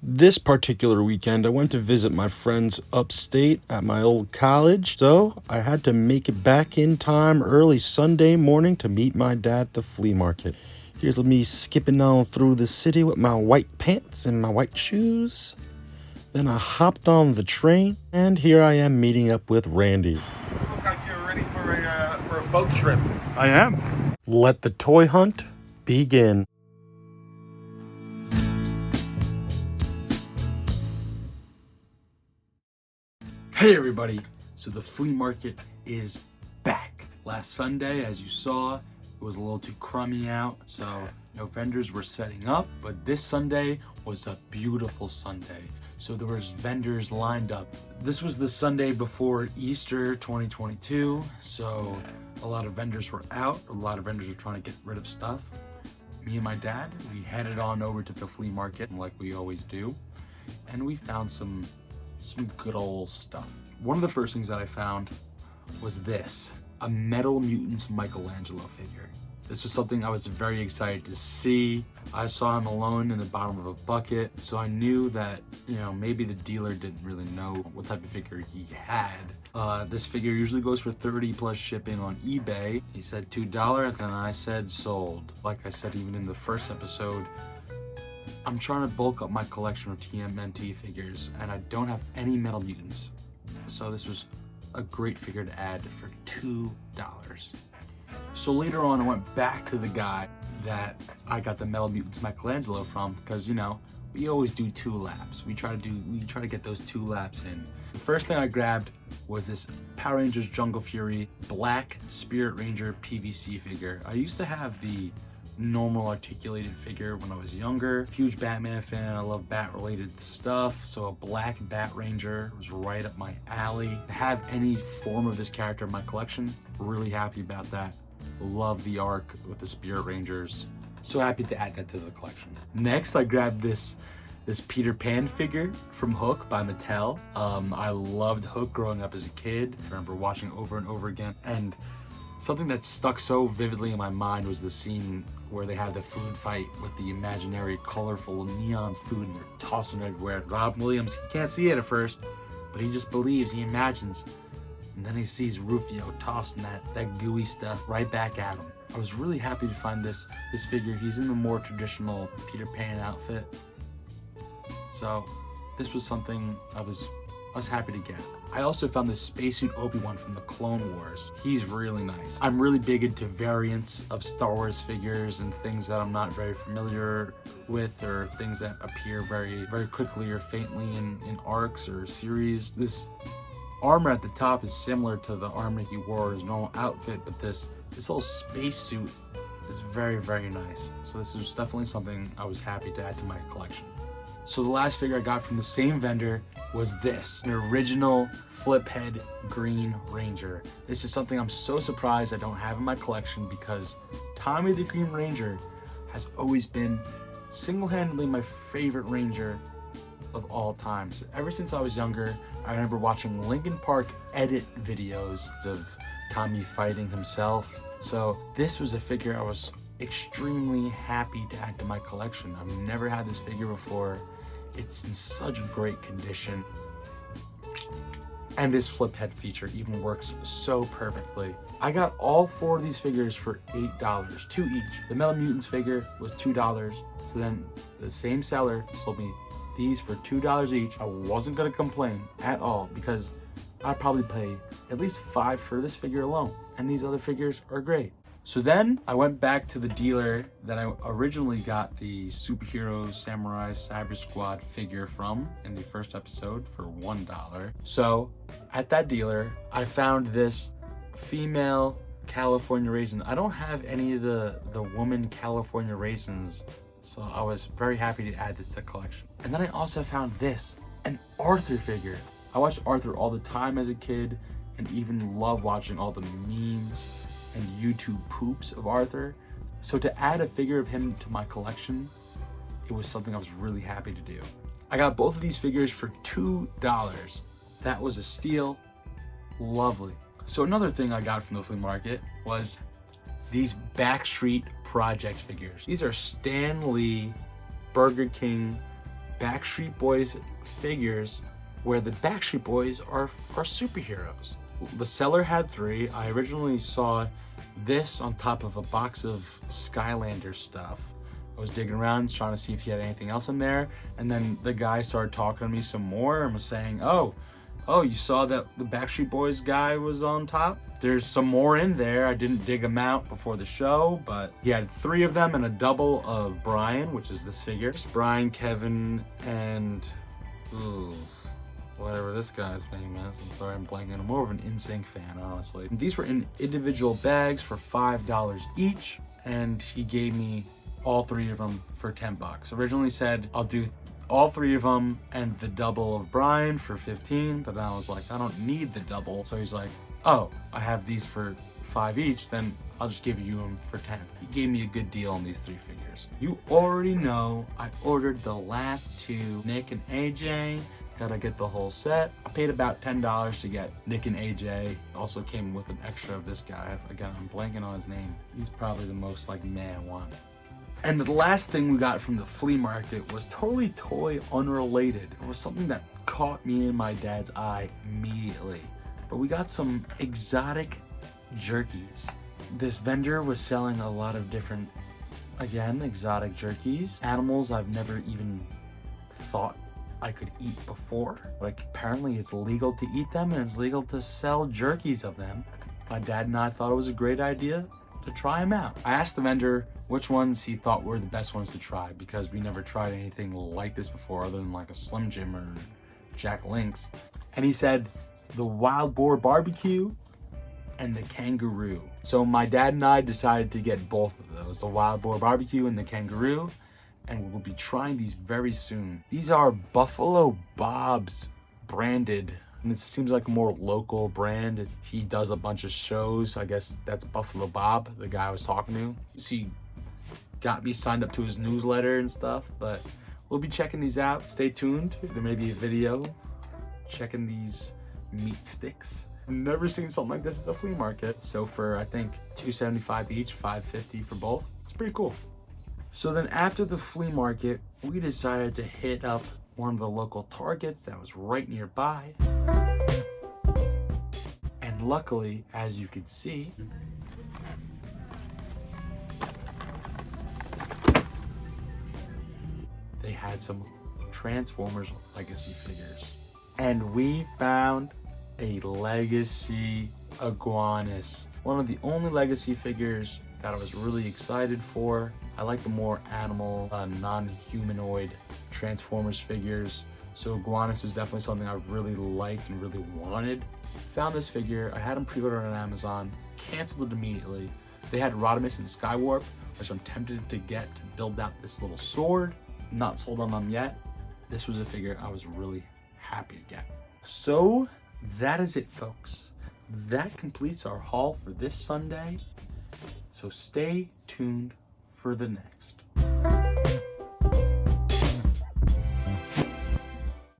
This particular weekend, I went to visit my friends upstate at my old college, so I had to make it back in time early Sunday morning to meet my dad at the flea market. Here's me skipping on through the city with my white pants and my white shoes. Then I hopped on the train, and here I am meeting up with Randy. You look like you're ready for a boat trip. I am. Let the toy hunt begin. Hey everybody, so the flea market is back. Last Sunday, as you saw, it was a little too crummy out, so no vendors were setting up, but this Sunday was a beautiful Sunday. So there was vendors lined up. This was the Sunday before Easter 2022, so a lot of vendors were out, a lot of vendors were trying to get rid of stuff. Me and my dad, we headed on over to the flea market like we always do, and we found some good old stuff. One of the first things that I found was this, a Mattel Mutants Michelangelo figure. This was something I was very excited to see. I saw him alone in the bottom of a bucket, so I knew that, maybe the dealer didn't really know what type of figure he had. This figure usually goes for $30 plus shipping on eBay. He said $2, and I said sold. Like I said, even in the first episode, I'm trying to bulk up my collection of TMNT figures, and I don't have any Mattel Mutants. So this was a great figure to add for $2. So later on, I went back to the guy that I got the Mattel Mutants Michelangelo from, because we always do 2 laps. We try to get those 2 laps in. The first thing I grabbed was this Power Rangers Jungle Fury Black Spirit Ranger PVC figure. I used to have the normal articulated figure when I was younger. Huge Batman fan, I love bat related stuff, so a black Bat Ranger was right up my alley. To have any form of this character in my collection, really happy about that. Love the arc with the Spirit Rangers. So happy to add that to the collection. Next, I grabbed this Peter Pan figure from Hook by Mattel. I loved Hook growing up as a kid. I remember watching over and over again, and something that stuck so vividly in my mind was the scene where they have the food fight with the imaginary colorful neon food and they're tossing it everywhere. Robin Williams, he can't see it at first, but he just believes, he imagines. And then he sees Rufio tossing that gooey stuff right back at him. I was really happy to find this figure. He's in the more traditional Peter Pan outfit. So this was something I was happy to get. I also found this Spacesuit Obi-Wan from the Clone Wars. He's really nice. I'm really big into variants of Star Wars figures and things that I'm not very familiar with, or things that appear very, very quickly or faintly in arcs or series. This armor at the top is similar to the armor he wore his normal outfit, but this whole spacesuit is very, very nice. So this is definitely something I was happy to add to my collection. So the last figure I got from the same vendor was this, an original flip head Green Ranger. This is something I'm so surprised I don't have in my collection, because Tommy the Green Ranger has always been single-handedly my favorite Ranger of all times. Ever since I was younger, I remember watching Linkin Park edit videos of Tommy fighting himself. So this was a figure I was extremely happy to add to my collection. I've never had this figure before. It's in such great condition. And this flip head feature even works so perfectly. I got all 4 of these figures for $8, 2 each. The Mattel Mutants figure was $2. So then the same seller sold me these for $2 each. I wasn't gonna complain at all, because I'd probably pay at least $5 for this figure alone. And these other figures are great. So then I went back to the dealer that I originally got the Superhero Samurai Cyber Squad figure from in the first episode for $1. So at that dealer, I found this female California Raisin. I don't have any of the woman California Raisins, so I was very happy to add this to the collection. And then I also found this, an Arthur figure. I watched Arthur all the time as a kid, and even love watching all the memes and YouTube poops of Arthur. So to add a figure of him to my collection, it was something I was really happy to do. I got both of these figures for $2. That was a steal. Lovely. So another thing I got from the flea market was these Backstreet project figures. These are Stan Lee Burger King Backstreet Boys figures where the Backstreet Boys are superheroes. The seller had 3. I originally saw this on top of a box of Skylander stuff. I was digging around trying to see if he had anything else in there, and then the guy started talking to me some more and was saying, oh, you saw that the Backstreet Boys guy was on top? There's some more in there. I didn't dig them out before the show, but he had 3 of them and a double of Brian, which is this figure. It's Brian, Kevin, and whatever this guy's name is. I'm sorry, I'm blanking. I'm more of an NSYNC fan, honestly. These were in individual bags for $5 each, and he gave me all 3 of them for $10. Originally said I'll do all 3 of them and the double of Brian for 15, but then I was like, I don't need the double. So he's like, oh, I have these for 5 each, then I'll just give you them for 10. He gave me a good deal on these 3 figures. You already know I ordered the last 2, Nick and AJ. Gotta get the whole set. I paid about $10 to get Nick and AJ. Also came with an extra of this guy. Again, I'm blanking on his name. He's probably the most like meh one. And the last thing we got from the flea market was totally toy unrelated. It was something that caught me and my dad's eye immediately. But we got some exotic jerkies. This vendor was selling a lot of different, again, exotic jerkies. Animals I've never even thought I could eat before. Like, apparently it's legal to eat them and it's legal to sell jerkies of them. My dad and I thought it was a great idea to try them out. I asked the vendor which ones he thought were the best ones to try because we never tried anything like this before other than like a Slim Jim or Jack Link's. And he said the wild boar barbecue and the kangaroo. So my dad and I decided to get both of those, the wild boar barbecue and the kangaroo, and we'll be trying these very soon. These are Buffalo Bob's branded, and it seems like a more local brand. He does a bunch of shows. I guess that's Buffalo Bob, the guy I was talking to. So he got me signed up to his newsletter and stuff, but we'll be checking these out. Stay tuned. There may be a video checking these meat sticks. I've never seen something like this at the flea market. So for, I think, $2.75 each, $5.50 for both. It's pretty cool. So then after the flea market, we decided to hit up one of the local Targets that was right nearby. And luckily, as you can see, they had some Transformers Legacy figures. And we found a Legacy Iguanas. One of the only Legacy figures that I was really excited for. I like the more animal, non-humanoid Transformers figures. So Iguanas was definitely something I really liked and really wanted. Found this figure, I had them pre-ordered on Amazon, canceled it immediately. They had Rodimus and Skywarp, which I'm tempted to get to build out this little sword. Not sold on them yet. This was a figure I was really happy to get. So that is it, folks. That completes our haul for this Sunday. So stay tuned for the next.